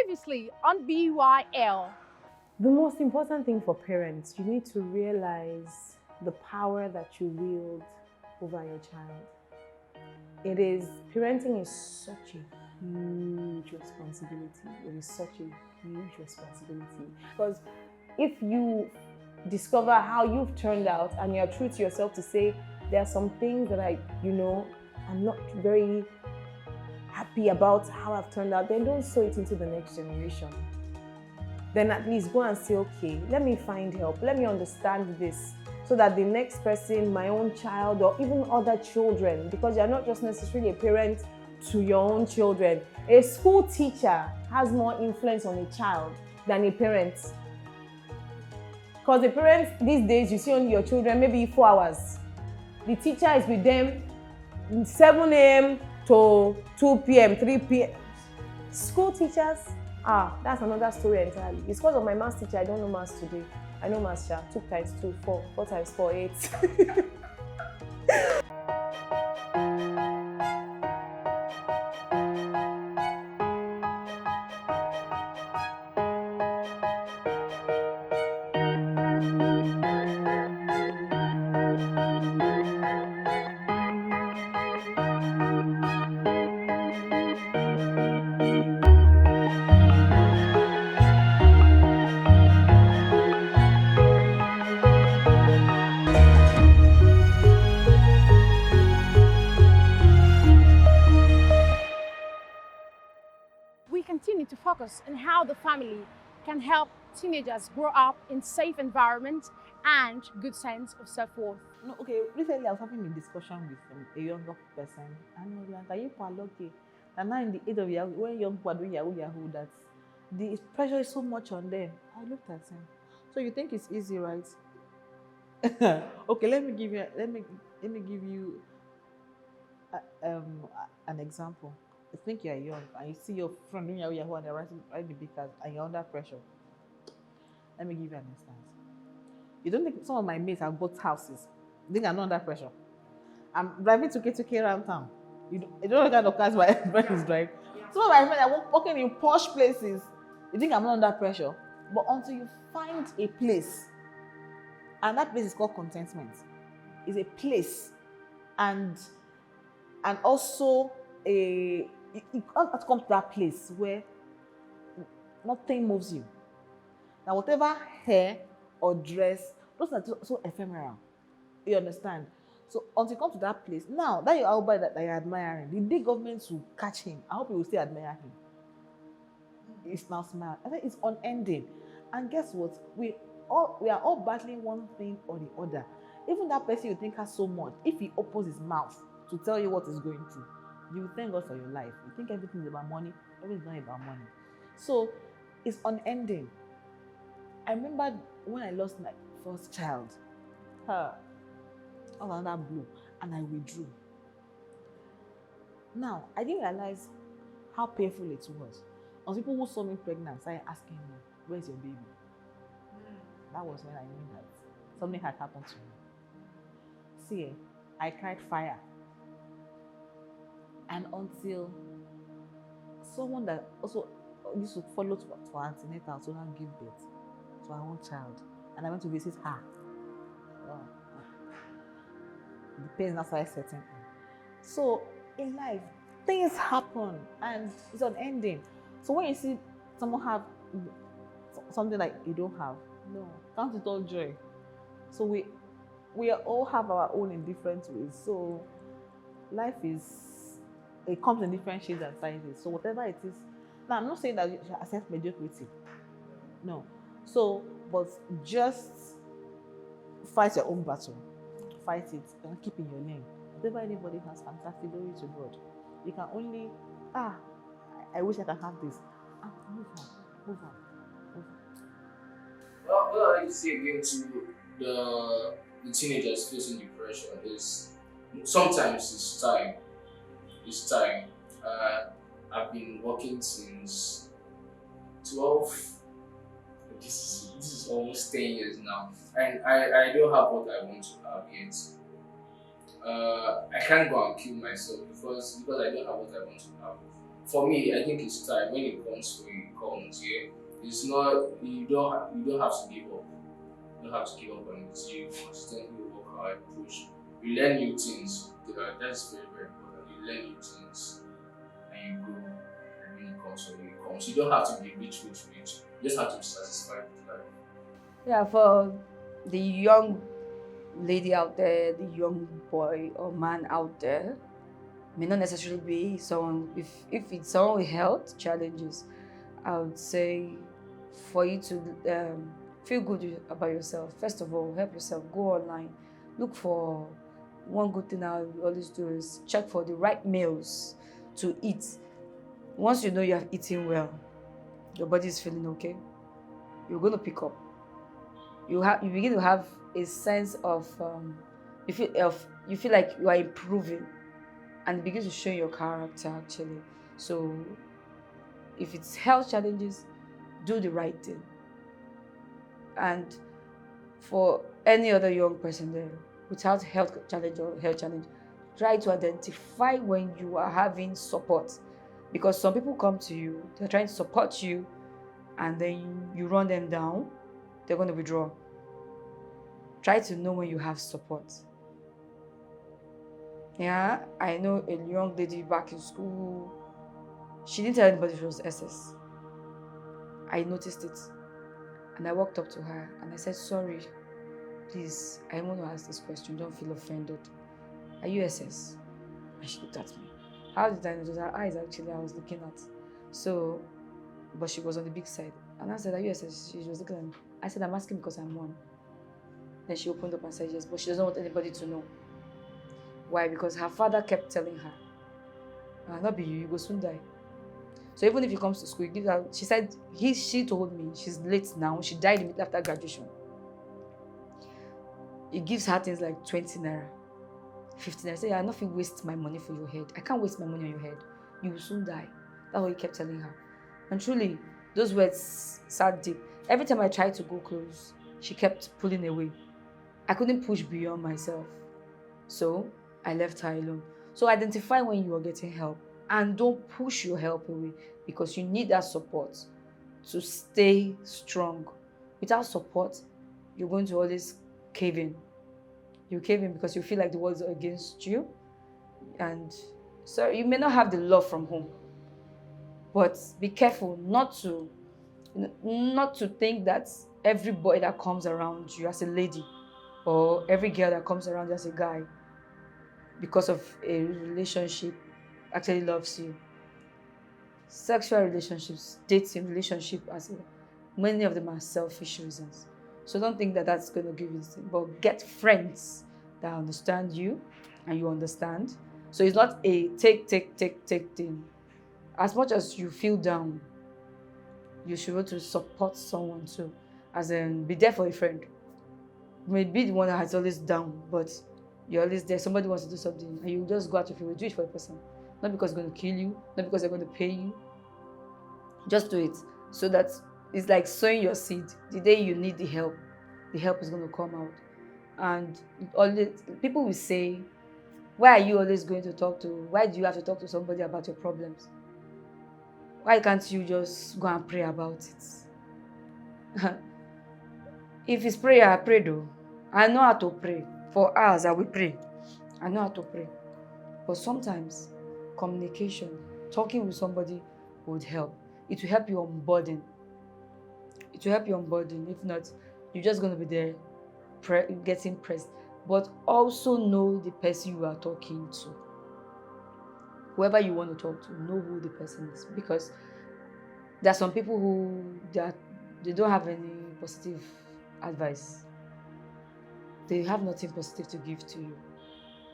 Previously on BYL. The most important thing for parents, you need to realize the power that you wield over your child. Parenting is such a huge responsibility. It is such a huge responsibility. Because if you discover how you've turned out and you're true to yourself to say, there are some things that I'm not very happy about how I've turned out, then don't sow it into the next generation. Then at least go and say, okay, let me find help. Let me understand this so that the next person, my own child, or even other children, because you're not just necessarily a parent to your own children. A school teacher has more influence on a child than a parent. Because the parents these days, you see only your children maybe 4 hours. The teacher is with them 7 a.m. to 2 p.m., 3 p.m. School teachers, that's another story entirely. It's because of my maths teacher, I don't know maths today. I know maths, 2 times 2, 4, 4 times 4, 8. We continue to focus on how the family can help teenagers grow up in safe environments and good sense of self-worth. No, okay, recently I was having a discussion with a younger person, and I was like, are you lucky? And now in the age of Yahoo, when young people are doing Yahoo, that the pressure is so much on them. I looked at him. So you think it's easy, right? Okay, let me give you an example. I think you're young and you see your friend doing Yahoo and they're writing the big cards and you're under pressure. Let me give you an instance. You don't think some of my mates have bought houses? You think I'm not under pressure? I'm driving to K2K around town. You don't know the kind of cars my friends drive. Some of my friends are working in posh places. You think I'm not under pressure? But until you find a place, and that place is called contentment. It's a place, and also you have to come to that place where nothing moves you. Now, whatever hair or dress, those are so ephemeral. You understand? So until you come to that place, now that you're out by that you're admiring, the day government will catch him, I hope you will still admire him. It's now smile. I think it's unending. And guess what? We are all battling one thing or the other. Even that person you think has so much, if he opens his mouth to tell you what he's going through, you will thank God for your life. You think everything is about money, everything is not about money. So it's unending. I remember when I lost my first child, I was under blue and I withdrew. Now, I didn't realize how painful it was. And people who saw me pregnant started asking me, where's your baby? That was when I knew that something had happened to me. See, I cried fire. And until someone that also used to follow for antenatal to now give birth to our own child, and I went to visit her. Wow. The pain that's why I setting in. So in life, things happen and it's unending. So when you see someone have something like you don't have, no, count it all joy. So we all have our own in different ways. So life it comes in different shades and sizes. So whatever it is, now I'm not saying that you should accept mediocrity. No. So, but just fight your own battle. Fight it and keep in your lane. Whatever anybody has, fantastic, glory to God. You can only, I wish I could have this. Move on. Well, what I like to say again to the teenagers facing depression is sometimes it's time. It's time. I've been working since 12. This is almost 10 years now, and I don't have what I want to have yet. I can't go and kill myself because I don't have what I want to have. For me, I think it's time when it comes to comes. Yeah, it's not you don't have to give up. You don't have to give up on it. You constantly work hard, push. You learn new things. That's very very important. You learn new things and you grow. And when it comes, when it comes, you don't have to be rich, rich, rich. You just have to be satisfied with life. Yeah, for the young lady out there, the young boy or man out there, may not necessarily be someone, if it's someone with health challenges, I would say for you to feel good about yourself, first of all, help yourself. Go online, look for one good thing I always do is check for the right meals to eat. Once you know you have eaten well, your body is feeling okay, you're going to pick up. You begin to have a sense of you feel like you are improving, and it begins to show your character actually. So if it's health challenges, do the right thing. And for any other young person there without health challenge or health challenge, try to identify when you are having support, because some people come to you, they're trying to support you, and then you run them down, they're going to withdraw. Try to know when you have support. Yeah, I know a young lady back in school, she didn't tell anybody she was SS. I noticed it, and I walked up to her and I said, sorry, please, I want to ask this question, don't feel offended. Are you SS? And she looked at me. How did I know? It was her eyes actually I was looking at. So, but she was on the big side. And I said, are you SS? She was looking at me. I said, I'm asking because I'm one. Then she opened up and said yes, but she doesn't want anybody to know. Why? Because her father kept telling her, not be you, you go soon die. So even if he comes to school, he gives her, she said, she told me, she's late now, she died immediately after graduation. He gives her things like 20 naira, 15 naira. I say, I not waste my money for your head. I can't waste my money on your head. You will soon die. That's what he kept telling her. And truly, those words sat deep. Every time I tried to go close, she kept pulling away. I couldn't push beyond myself. So I left her alone. So identify when you are getting help and don't push your help away, because you need that support to stay strong. Without support, you're going to always cave in. You cave in because you feel like the world is against you. And so you may not have the love from home, but be careful not to think that every boy that comes around you as a lady, or every girl that comes around you as a guy, because of a relationship, actually loves you. Sexual relationships, dating relationship, many of them are selfish reasons. So don't think that that's going to give you this thing. But get friends that understand you and you understand. So it's not a take thing. As much as you feel down, you should be able to support someone too. As in, be there for a friend. You may be the one that is always down, but you're always there. Somebody wants to do something, and you just go out of your way, do it for a person. Not because it's going to kill you, not because they're going to pay you. Just do it. So that it's like sowing your seed. The day you need the help is going to come out. And always, people will say, why are you always going to talk to, why do you have to talk to somebody about your problems? Why can't you just go and pray about it? If it's prayer, I pray though. I know how to pray. For hours, I will pray. I know how to pray. But sometimes, communication, talking with somebody would help. It will help you unburden. It will help you unburden. If not, you're just going to be there getting pressed. But also know the person you are talking to. Whoever you want to talk to, know who the person is. Because there are some people who they don't have any positive advice. They have nothing positive to give to you.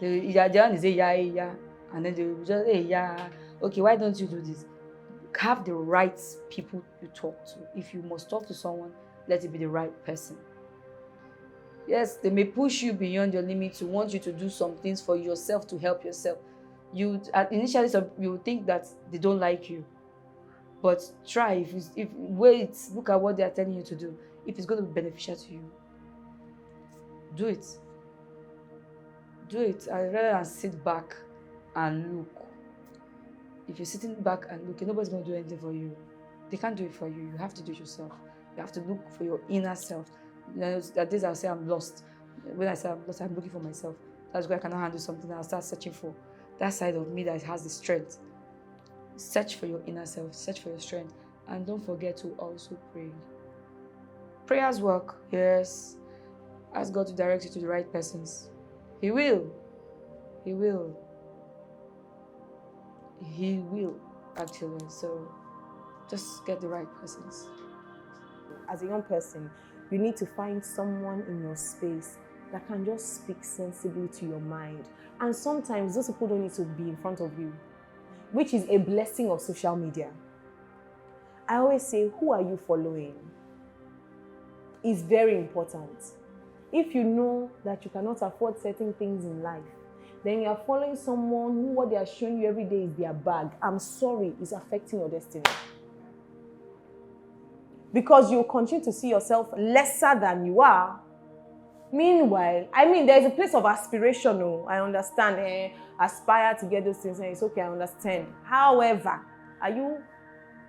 They only say yeah, and then they will just hey yeah. Okay, why don't you do this? Have the right people you talk to. If you must talk to someone, let it be the right person. Yes, they may push you beyond your limit to want you to do some things for yourself to help yourself. You initially you would think that they don't like you, but try. Look at what they are telling you to do. If it's going to be beneficial to you, do it. Do it. I'd rather than sit back and look. If you're sitting back and looking, nobody's going to do anything for you. They can't do it for you. You have to do it yourself. You have to look for your inner self. That days I'll say I'm lost. When I say I'm lost, I'm looking for myself. That's where I cannot handle something. I'll start searching for that side of me that has the strength. Search for your inner self. Search for your strength. And don't forget to also pray. Prayers work, yes. Ask God to direct you to the right persons. He will. He will. He will, actually. So just get the right persons. As a young person, you need to find someone in your space that can just speak sensibly to your mind. And sometimes those people don't need to be in front of you, which is a blessing of social media. I always say, who are you following? It's very important. If you know that you cannot afford certain things in life, then you are following someone who what they are showing you every day is their bag. I'm sorry, it's affecting your destiny. Because you continue to see yourself lesser than you are. Meanwhile, there's a place of aspiration. I understand. Aspire to get those things. It's okay, I understand. However, are you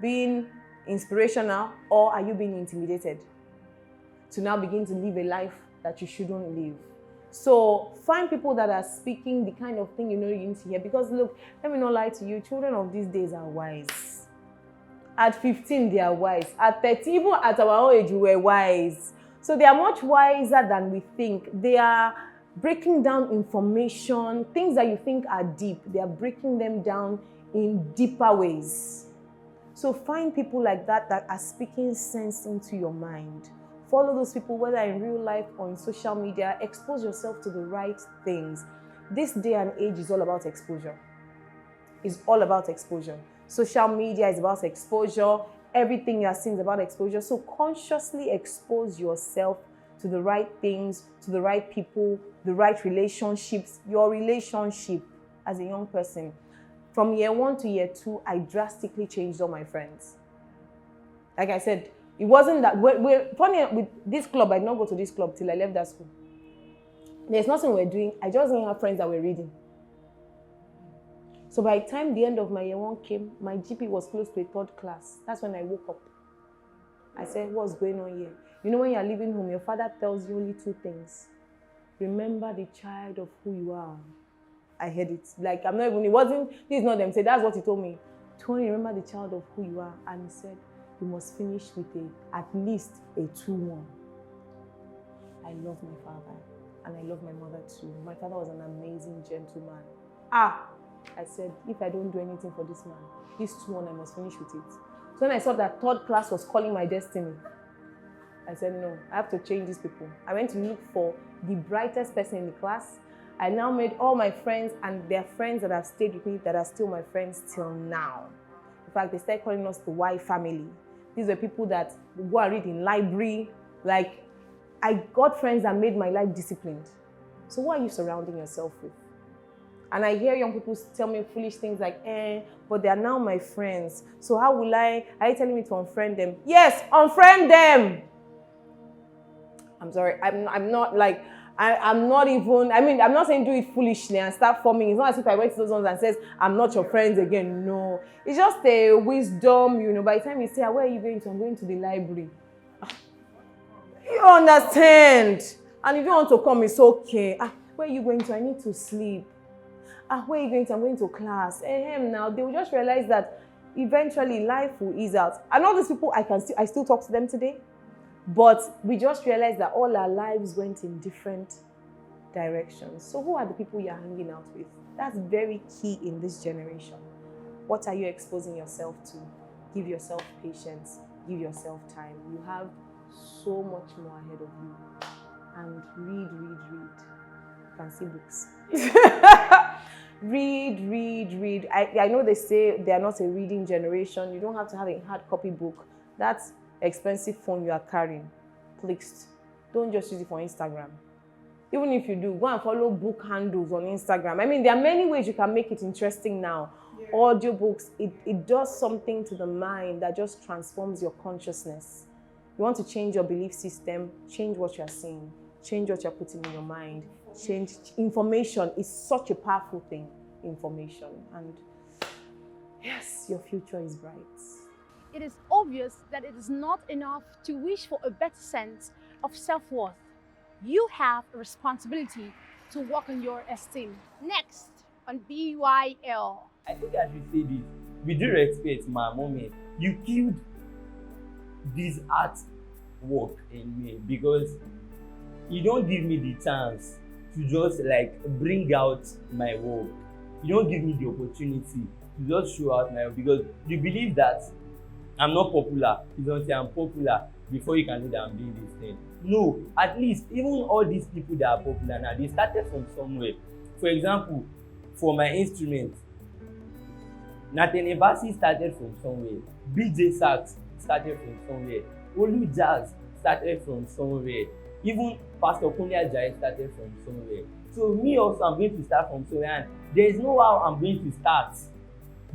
being inspirational or are you being intimidated to now begin to live a life that you shouldn't live? So find people that are speaking the kind of thing you know you need to hear. Because look, let me not lie to you, children of these days are wise. At 15, they are wise. At 30, even at our own age, we were wise. So they are much wiser than we think. They are breaking down information, things that you think are deep. They are breaking them down in deeper ways. So find people like that that are speaking sense into your mind. Follow those people, whether in real life or in social media. Expose yourself to the right things. This day and age is all about exposure. It's all about exposure. Social media is about exposure. Everything you are seeing is about exposure. So consciously expose yourself to the right things, to the right people, the right relationships. Your relationship as a young person. From year 1 to year 2, I drastically changed all my friends. Like I said, it wasn't that we're funny with this club. I did not go to this club till I left that school. There's nothing we're doing. I just didn't have friends that were reading. So by the time the end of my year 1 came, my GP was close to a 3rd class. That's when I woke up. I said, what's going on here? You know, when you're leaving home, your father tells you only 2 things. Remember the child of who you are. I heard it. Like, this is not them. Say, that's what he told me. Tony, remember the child of who you are. And he said, you must finish with at least a 2-1. I love my father. And I love my mother too. My father was an amazing gentleman. I said, if I don't do anything for this man, this 2-1, I must finish with it. So when I saw that 3rd class was calling my destiny, I said, no, I have to change these people. I went to look for the brightest person in the class. I now made all my friends and their friends that have stayed with me that are still my friends till now. In fact, they started calling us the Y family. These were people that go and read in library. Like, I got friends that made my life disciplined. So what are you surrounding yourself with? And I hear young people tell me foolish things like, but they are now my friends. So how will are you telling me to unfriend them? Yes, unfriend them. I'm sorry, I'm not like, I'm not even, I'm not saying do it foolishly and start forming. It's not as if I went to those ones and says, I'm not your friends again. No, it's just a wisdom, by the time you say, where are you going to? I'm going to the library. You understand? And if you want to come, it's okay. Where are you going to? I need to sleep. Where are you going to? I'm going to class. Now they will just realize that eventually life will ease out. And all these people, I still talk to them today. But we just realized that all our lives went in different directions. So who are the people you're hanging out with? That's very key in this generation. What are you exposing yourself to? Give yourself patience. Give yourself time. You have so much more ahead of you. And read. You can see books. Read. I know they say they are not a reading generation. You don't have to have a hard copy book. That's expensive phone you are carrying. Please, don't just use it for Instagram. Even if you do, go and follow book handles on Instagram. There are many ways you can make it interesting now. Yeah. Audiobooks, it does something to the mind that just transforms your consciousness. You want to change your belief system, change what you're seeing, change what you're putting in your mind, change information is such a powerful thing, information. And yes, your future is bright. it is obvious that it is not enough to wish for a better sense of self-worth. You have a responsibility to work on your esteem. Next, on BYL. I think I should say this. With due respect, my mommy, you killed this artwork in me because you don't give me the chance to just like bring out my work. You don't give me the opportunity to just show out my work because you believe that I'm not popular. It's until I'm popular before you can know that I'm doing this thing. No, at least even all these people that are popular now, they started from somewhere. For example, for my instrument, Nathan Ebasi started from somewhere. BJ Sax started from somewhere. Olu Jazz started from somewhere. Even Pastor Kunle Ajayi started from somewhere. So me also, I'm going to start from somewhere, and there is no how I'm going to start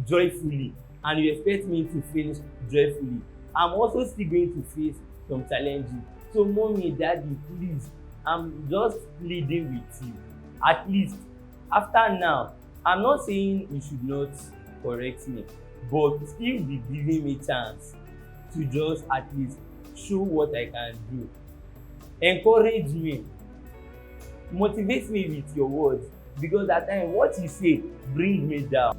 joyfully and you expect me to finish joyfully. I'm also still going to face some challenges. So mommy, daddy, please, I'm just pleading with you. At least after now, I'm not saying you should not correct me, but still be giving me chance to just at least show what I can do. Encourage me, motivate me with your words, because at times what you say brings me down.